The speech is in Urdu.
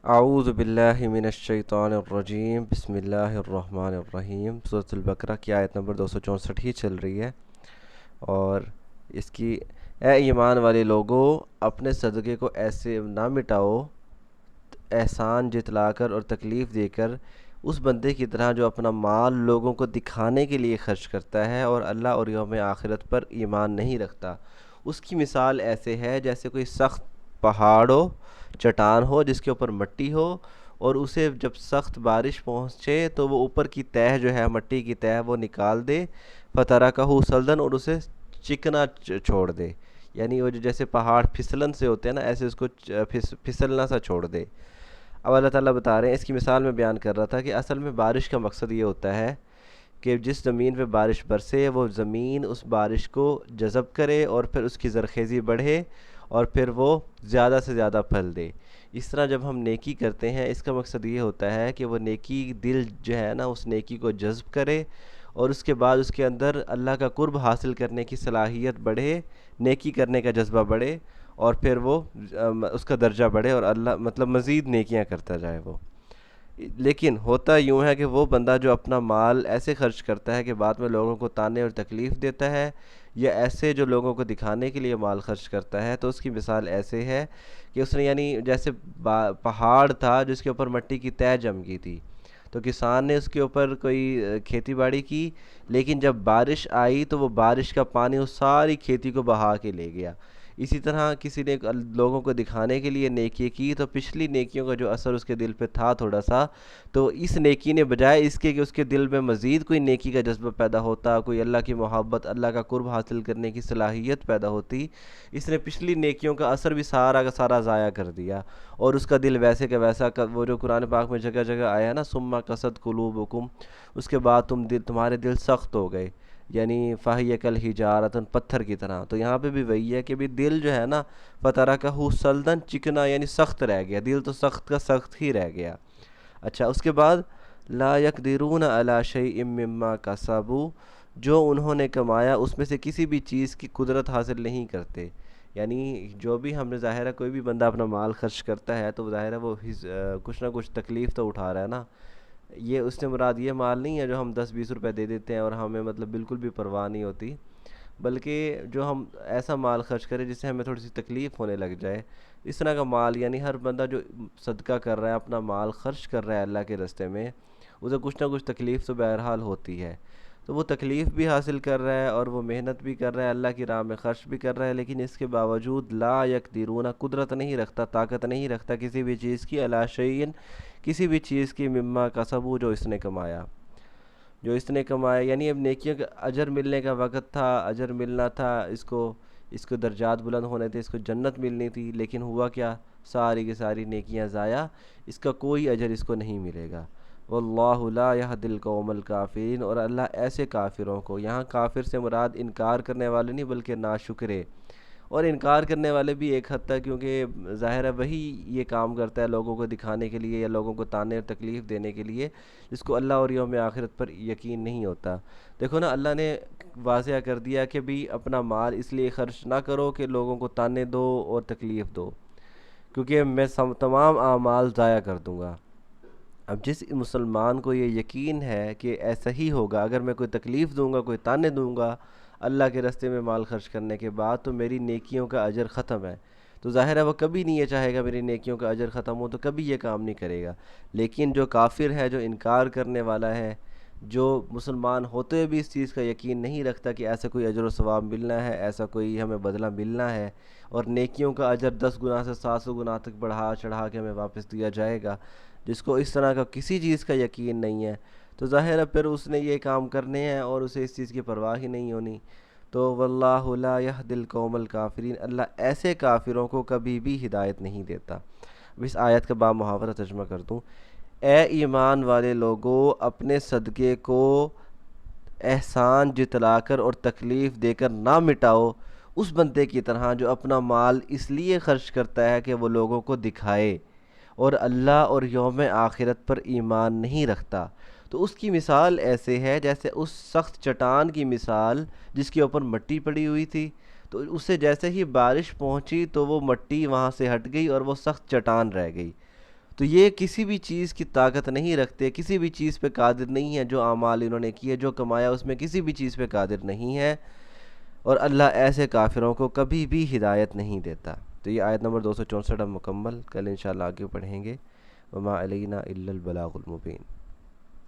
اعوذ باللہ من الشیطان الرجیم، بسم اللہ الرحمن الرحیم۔ سورۃ البقرہ کی آیت نمبر 264 ہی چل رہی ہے، اور اس کی اے ایمان والے لوگوں، اپنے صدقے کو ایسے نہ مٹاؤ، احسان جتلا کر اور تکلیف دے کر، اس بندے کی طرح جو اپنا مال لوگوں کو دکھانے کے لیے خرچ کرتا ہے اور اللہ اور یوم آخرت پر ایمان نہیں رکھتا۔ اس کی مثال ایسے ہے جیسے کوئی سخت پہاڑ ہو، چٹان ہو جس کے اوپر مٹی ہو، اور اسے جب سخت بارش پہنچے تو وہ اوپر کی تہہ جو ہے، مٹی کی تہہ، وہ نکال دے، فترکہ سلدن، اور اسے چکنا چھوڑ دے۔ یعنی وہ جیسے پہاڑ پھسلن سے ہوتے ہیں نا، ایسے اس کو پھسلنا سا چھوڑ دے۔ اب اللہ تعالیٰ بتا رہے ہیں، اس کی مثال میں بیان کر رہا تھا کہ اصل میں بارش کا مقصد یہ ہوتا ہے کہ جس زمین پہ بارش برسے وہ زمین اس بارش کو جذب کرے اور پھر اس کی زرخیزی بڑھے، اور پھر وہ زیادہ سے زیادہ پھل دے۔ اس طرح جب ہم نیکی کرتے ہیں، اس کا مقصد یہ ہوتا ہے کہ وہ نیکی دل جو ہے نا، اس نیکی کو جذب کرے، اور اس کے بعد اس کے اندر اللہ کا قرب حاصل کرنے کی صلاحیت بڑھے، نیکی کرنے کا جذبہ بڑھے، اور پھر وہ اس کا درجہ بڑھے، اور اللہ مطلب مزید نیکیاں کرتا جائے وہ۔ لیکن ہوتا یوں ہے کہ وہ بندہ جو اپنا مال ایسے خرچ کرتا ہے کہ بعد میں لوگوں کو تانے اور تکلیف دیتا ہے، یا ایسے جو لوگوں کو دکھانے کے لیے مال خرچ کرتا ہے، تو اس کی مثال ایسے ہے کہ اس نے یعنی جیسے پہاڑ تھا جس کے اوپر مٹی کی تہہ جم گئی تھی، تو کسان نے اس کے اوپر کوئی کھیتی باڑی کی، لیکن جب بارش آئی تو وہ بارش کا پانی اس ساری کھیتی کو بہا کے لے گیا۔ اسی طرح کسی نے لوگوں کو دکھانے کے لیے نیکی کی، تو پچھلی نیکیوں کا جو اثر اس کے دل پہ تھا تھوڑا سا، تو اس نیکی نے بجائے اس کے کہ اس کے دل میں مزید کوئی نیکی کا جذبہ پیدا ہوتا، کوئی اللہ کی محبت، اللہ کا قرب حاصل کرنے کی صلاحیت پیدا ہوتی، اس نے پچھلی نیکیوں کا اثر بھی سارا کا سارا ضائع کر دیا، اور اس کا دل ویسے کا ویسا وہ جو قرآن پاک میں جگہ جگہ آیا ہے نا، ثم قست قلوبکم، اس کے بعد تمہارے دل سخت ہو گئے، یعنی فہی کالحجارۃ، پتھر کی طرح۔ تو یہاں پہ بھی وہی ہے کہ بھی دل جو ہے نا، فترکہ سلدن، چکنا یعنی سخت رہ گیا، دل تو سخت کا سخت ہی رہ گیا۔ اچھا، اس کے بعد لا یقدرون علی شیء مما کسبوا، جو انہوں نے کمایا اس میں سے کسی بھی چیز کی قدرت حاصل نہیں کرتے۔ یعنی جو بھی ہم نے ظاہر ہے، کوئی بھی بندہ اپنا مال خرچ کرتا ہے تو ظاہر ہے وہ کچھ نہ کچھ تکلیف تو اٹھا رہا ہے نا۔ یہ اس سے مراد یہ مال نہیں ہے جو ہم 10-20 روپے دے دیتے ہیں اور ہمیں مطلب بالکل بھی پرواہ نہیں ہوتی، بلکہ جو ہم ایسا مال خرچ کریں جس سے ہمیں تھوڑی سی تکلیف ہونے لگ جائے، اس طرح کا مال، یعنی ہر بندہ جو صدقہ کر رہا ہے، اپنا مال خرچ کر رہا ہے اللہ کے راستے میں، اسے کچھ نہ کچھ تکلیف تو بہرحال ہوتی ہے، تو وہ تکلیف بھی حاصل کر رہا ہے اور وہ محنت بھی کر رہا ہے، اللہ کی راہ میں خرچ بھی کر رہا ہے، لیکن اس کے باوجود لا یقدرون، قدرت نہیں رکھتا، طاقت نہیں رکھتا کسی بھی چیز کی، علی شیء، کسی بھی چیز کی، مما کسبوا، جو اس نے کمایا، جو اس نے کمایا، یعنی اب نیکیوں کا اجر ملنے کا وقت تھا، اجر ملنا تھا اس کو درجات بلند ہونے تھے، اس کو جنت ملنی تھی، لیکن ہوا کیا، ساری کی ساری نیکیاں ضائع، اس کا کوئی اجر اس کو نہیں ملے گا۔ واللہ لا یہدی القوم الکافرین، اور اللہ ایسے کافروں کو، یہاں کافر سے مراد انکار کرنے والے نہیں بلکہ ناشکرے، اور انکار کرنے والے بھی ایک حد تک، کیونکہ ظاہر ہے وہی یہ کام کرتا ہے لوگوں کو دکھانے کے لیے یا لوگوں کو تانے اور تکلیف دینے کے لیے، جس کو اللہ اور یوم آخرت پر یقین نہیں ہوتا۔ دیکھو نا، اللہ نے واضح کر دیا کہ بھی اپنا مال اس لیے خرچ نہ کرو کہ لوگوں کو تانے دو اور تکلیف دو، کیونکہ میں تمام اعمال ضائع کر دوں گا۔ اب جس مسلمان کو یہ یقین ہے کہ ایسا ہی ہوگا، اگر میں کوئی تکلیف دوں گا، کوئی تانے دوں گا اللہ کے راستے میں مال خرچ کرنے کے بعد، تو میری نیکیوں کا اجر ختم ہے، تو ظاہر ہے وہ کبھی نہیں یہ چاہے گا میری نیکیوں کا اجر ختم ہو، تو کبھی یہ کام نہیں کرے گا۔ لیکن جو کافر ہے، جو انکار کرنے والا ہے، جو مسلمان ہوتے ہوئے بھی اس چیز کا یقین نہیں رکھتا کہ ایسا کوئی اجر و ثواب ملنا ہے، ایسا کوئی ہمیں بدلہ ملنا ہے، اور نیکیوں کا اجر 10 گنا سے 700 گنا تک بڑھا چڑھا کے ہمیں واپس دیا جائے گا، جس کو اس طرح کا کسی چیز کا یقین نہیں ہے، تو ظاہر ہے پھر اس نے یہ کام کرنے ہیں اور اسے اس چیز کی پرواہ ہی نہیں ہونی۔ تو واللہ لا یہدی القوم الکافرین، اللہ ایسے کافروں کو کبھی بھی ہدایت نہیں دیتا۔ اب اس آیت کا با محاورہ ترجمہ کر دوں، اے ایمان والے لوگوں، اپنے صدقے کو احسان جتلا کر اور تکلیف دے کر نہ مٹاؤ، اس بندے کی طرح جو اپنا مال اس لیے خرچ کرتا ہے کہ وہ لوگوں کو دکھائے اور اللہ اور یوم آخرت پر ایمان نہیں رکھتا، تو اس کی مثال ایسے ہے جیسے اس سخت چٹان کی مثال جس کے اوپر مٹی پڑی ہوئی تھی، تو اسے جیسے ہی بارش پہنچی تو وہ مٹی وہاں سے ہٹ گئی اور وہ سخت چٹان رہ گئی، تو یہ کسی بھی چیز کی طاقت نہیں رکھتے، کسی بھی چیز پہ قادر نہیں ہے، جو اعمال انہوں نے کیے، جو کمایا، اس میں کسی بھی چیز پہ قادر نہیں ہے، اور اللہ ایسے کافروں کو کبھی بھی ہدایت نہیں دیتا۔ تو یہ آیت نمبر 264 اب مکمل، کل انشاءاللہ آگے پڑھیں گے۔ وما علینا الا البلاغ المبین۔